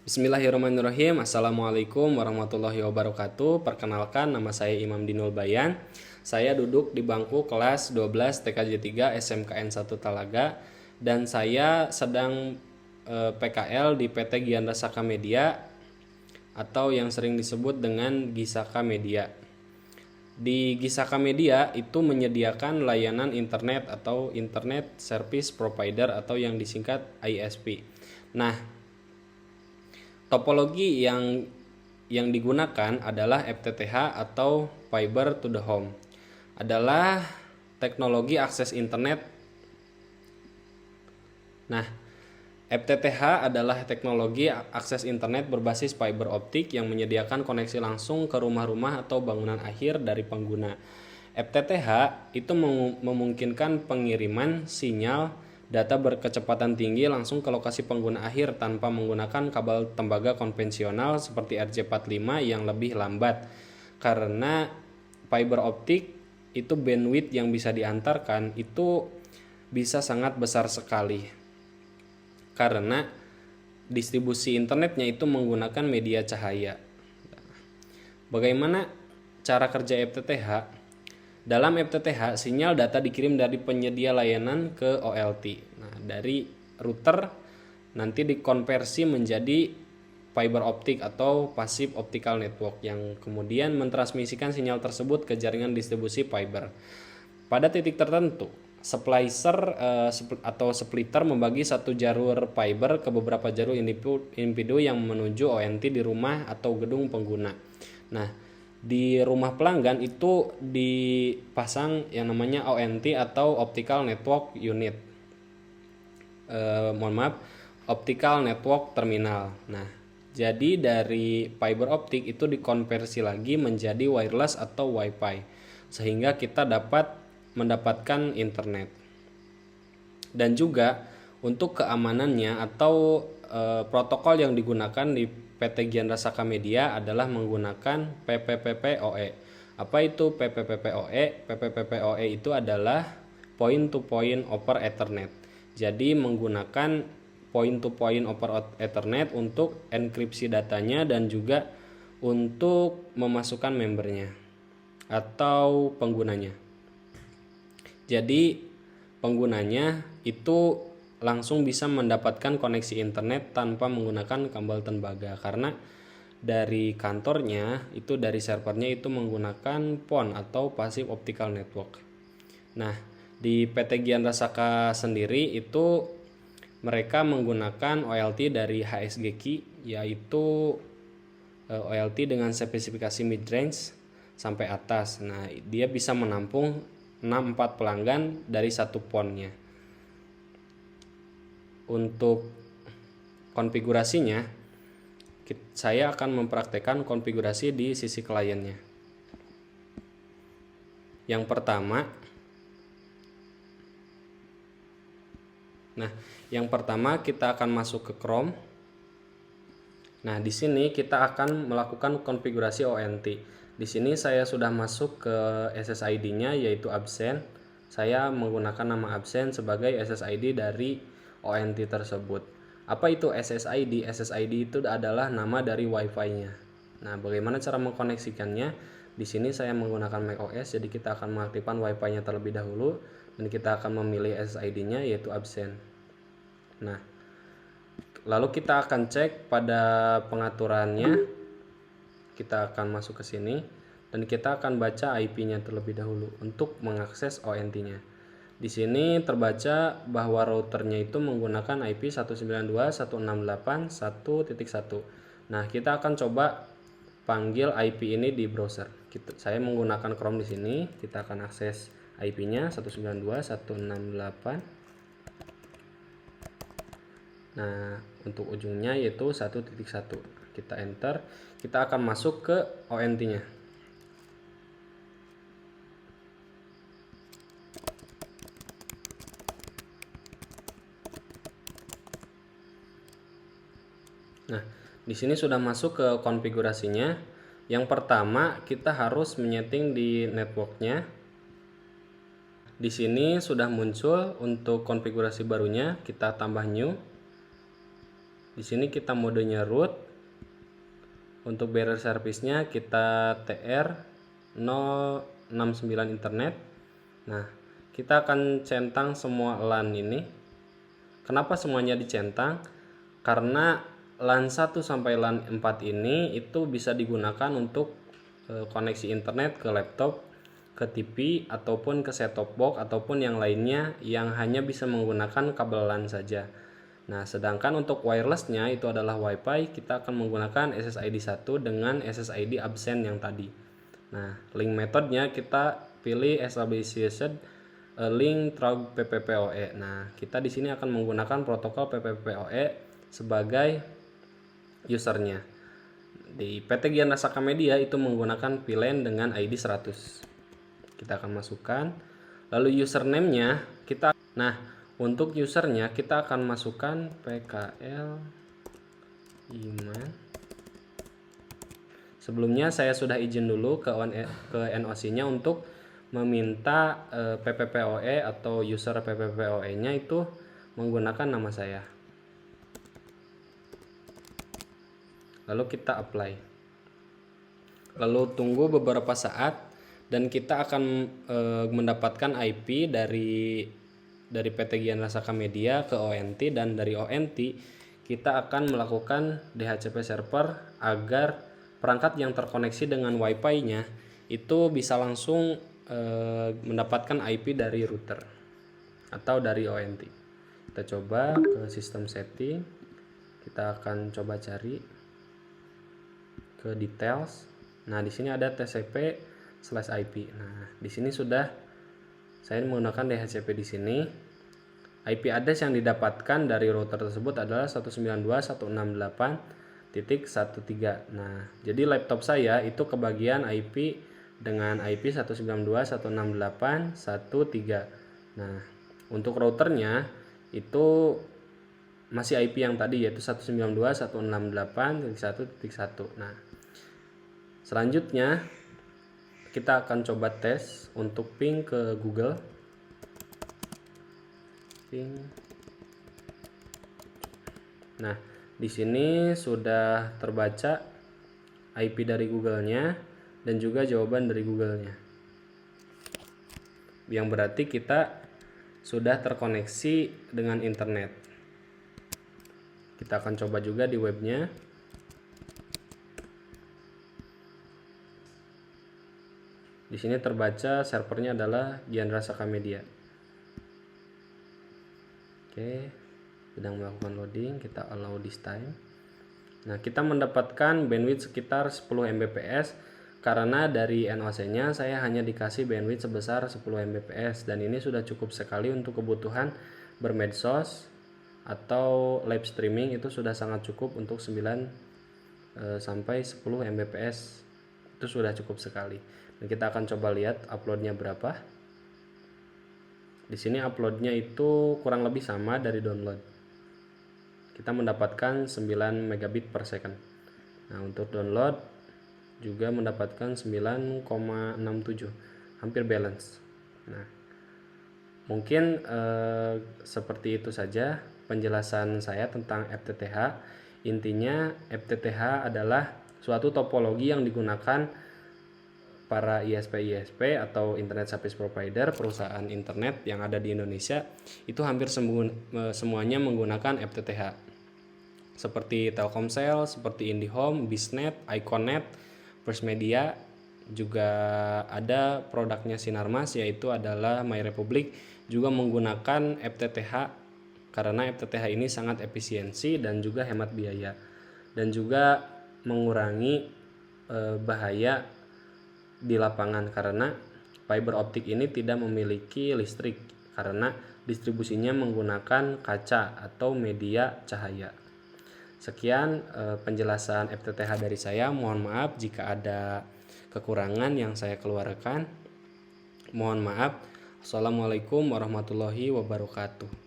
Bismillahirrahmanirrahim. Assalamualaikum warahmatullahi wabarakatuh. Perkenalkan, nama saya Imam Dinul Bayan. Saya duduk di bangku kelas 12 TKJ 3 SMKN 1 Talaga dan saya sedang PKL di PT Gianda Saka Media atau yang sering disebut dengan Gisaka Media. Di Gisaka Media itu menyediakan layanan internet atau Internet Service Provider atau yang disingkat ISP. Nah, topologi yang digunakan adalah FTTH atau Fiber to the Home. Adalah teknologi akses internet. Nah, FTTH adalah teknologi akses internet berbasis fiber optik yang menyediakan koneksi langsung ke rumah-rumah atau bangunan akhir dari pengguna. FTTH itu memungkinkan pengiriman sinyal data berkecepatan tinggi langsung ke lokasi pengguna akhir tanpa menggunakan kabel tembaga konvensional seperti RJ45 yang lebih lambat. Karena fiber optik itu bandwidth yang bisa diantarkan itu bisa sangat besar sekali. Karena distribusi internetnya itu menggunakan media cahaya. Bagaimana cara kerja FTTH? Dalam FTTH, sinyal data dikirim dari penyedia layanan ke OLT. Nah, dari router nanti dikonversi menjadi fiber optik atau passive optical network yang kemudian mentransmisikan sinyal tersebut ke jaringan distribusi fiber. Pada titik tertentu, splicer atau splitter membagi satu jalur fiber ke beberapa jalur individu yang menuju ONT di rumah atau gedung pengguna. Nah, di rumah pelanggan itu dipasang yang namanya ONT atau Optical Network Unit. Optical Network Terminal. Nah, jadi dari fiber optik itu dikonversi lagi menjadi wireless atau WiFi sehingga kita dapat mendapatkan internet. Dan juga untuk keamanannya atau protokol yang digunakan di PT Gianda Saka Media adalah menggunakan PPPoE. Apa itu PPPoE? PPPoE itu adalah point to point over Ethernet. Jadi menggunakan point to point over Ethernet untuk enkripsi datanya dan juga untuk memasukkan membernya atau penggunanya. Jadi penggunanya itu langsung bisa mendapatkan koneksi internet tanpa menggunakan kabel tembaga karena dari kantornya itu dari servernya itu menggunakan PON atau Passive Optical Network. Nah, di PT Gianda Saka sendiri itu mereka menggunakan OLT dari HSGKI yaitu OLT dengan spesifikasi mid-range sampai atas. Nah, dia bisa menampung 64 pelanggan dari satu ponnya. Untuk konfigurasinya, saya akan mempraktekkan konfigurasi di sisi kliennya. Yang pertama kita akan masuk ke Chrome. Nah, di sini kita akan melakukan konfigurasi ONT. Di sini saya sudah masuk ke SSID-nya yaitu absen. Saya menggunakan nama absen sebagai SSID dari ONT tersebut. Apa itu SSID? SSID itu adalah nama dari WiFi-nya. Nah, bagaimana cara mengkoneksikannya? Di sini saya menggunakan macOS, jadi kita akan mengaktifkan WiFi-nya terlebih dahulu dan kita akan memilih SSID-nya yaitu absen. Nah, lalu kita akan cek pada pengaturannya. Kita akan masuk ke sini dan kita akan baca IP-nya terlebih dahulu untuk mengakses ONT-nya. Di sini terbaca bahwa routernya itu menggunakan IP 192.168.1.1. Nah, kita akan coba panggil IP ini di browser. Saya menggunakan Chrome di sini. Kita akan akses IP-nya 192.168. Nah, untuk ujungnya yaitu 1.1. Kita enter, kita akan masuk ke ONT-nya. Nah, di sini sudah masuk ke konfigurasinya. Yang pertama, kita harus menyeting di networknya. Di sini sudah muncul untuk konfigurasi barunya, kita tambah new. Di sini kita modenya root. Untuk barrier service-nya kita TR 069 internet. Nah, kita akan centang semua LAN ini. Kenapa semuanya dicentang? Karena LAN 1 sampai LAN 4 ini itu bisa digunakan untuk koneksi internet ke laptop, ke TV, ataupun ke set-top box, ataupun yang lainnya yang hanya bisa menggunakan kabel LAN saja. Nah, sedangkan untuk wirelessnya itu adalah WiFi, kita akan menggunakan SSID 1 dengan SSID absen yang tadi. Nah, link metodenya kita pilih established link through PPPoE. Nah, kita di sini akan menggunakan protokol PPPoE sebagai usernya. Di PT Gian Rasaka Media itu menggunakan VLAN dengan ID 100. Kita akan masukkan. Lalu username-nya kita, nah untuk usernya kita akan masukkan PKL Iman. Sebelumnya saya sudah izin dulu ke NOC-nya untuk meminta PPPoE atau user PPPoE-nya itu menggunakan nama saya. Lalu kita apply. Lalu tunggu beberapa saat dan kita akan mendapatkan IP dari PT Gian Rasaka Media ke ONT, dan dari ONT kita akan melakukan DHCP server agar perangkat yang terkoneksi dengan WiFi-nya itu bisa langsung mendapatkan IP dari router atau dari ONT. Kita coba ke sistem setting. Kita akan coba cari ke details. Nah, di sini ada TCP/IP. Nah, di sini sudah saya menggunakan DHCP di sini. IP address yang didapatkan dari router tersebut adalah 192.168.13. Nah, jadi laptop saya itu kebagian IP dengan IP 192.168.13. Nah, untuk routernya itu masih IP yang tadi, yaitu 192.168.1.1. Nah, selanjutnya kita akan coba tes untuk ping ke Google. Ping. Nah, di sini sudah terbaca IP dari Google-nya dan juga jawaban dari Google-nya. Yang berarti kita sudah terkoneksi dengan internet. Kita akan coba juga di webnya. Di sini terbaca servernya adalah Gian Rasaka Media. Oke, sedang melakukan loading. Kita allow this time. Nah, kita mendapatkan bandwidth sekitar 10 Mbps karena dari NOC-nya saya hanya dikasih bandwidth sebesar 10 Mbps, dan ini sudah cukup sekali untuk kebutuhan bermedsos atau live streaming. Itu sudah sangat cukup untuk 9 sampai 10 Mbps. Itu sudah cukup sekali. Dan kita akan coba lihat uploadnya berapa. Di sini uploadnya itu kurang lebih sama dari download. Kita mendapatkan 9 megabit per second. Nah, untuk download juga mendapatkan 9,67, hampir balance. Nah, mungkin seperti itu saja penjelasan saya tentang FTTH. Intinya FTTH adalah suatu topologi yang digunakan para ISP atau Internet Service Provider, perusahaan internet yang ada di Indonesia, itu hampir semuanya menggunakan FTTH. Seperti Telkomsel, seperti IndiHome, Bisnet, Iconet, First Media, juga ada produknya Sinarmas yaitu adalah MyRepublic, juga menggunakan FTTH karena FTTH ini sangat efisiensi dan juga hemat biaya, dan juga mengurangi bahaya di lapangan karena fiber optik ini tidak memiliki listrik karena distribusinya menggunakan kaca atau media cahaya. Sekian penjelasan FTTH dari saya. Mohon maaf jika ada kekurangan yang saya keluarkan. Mohon maaf. Assalamualaikum warahmatullahi wabarakatuh.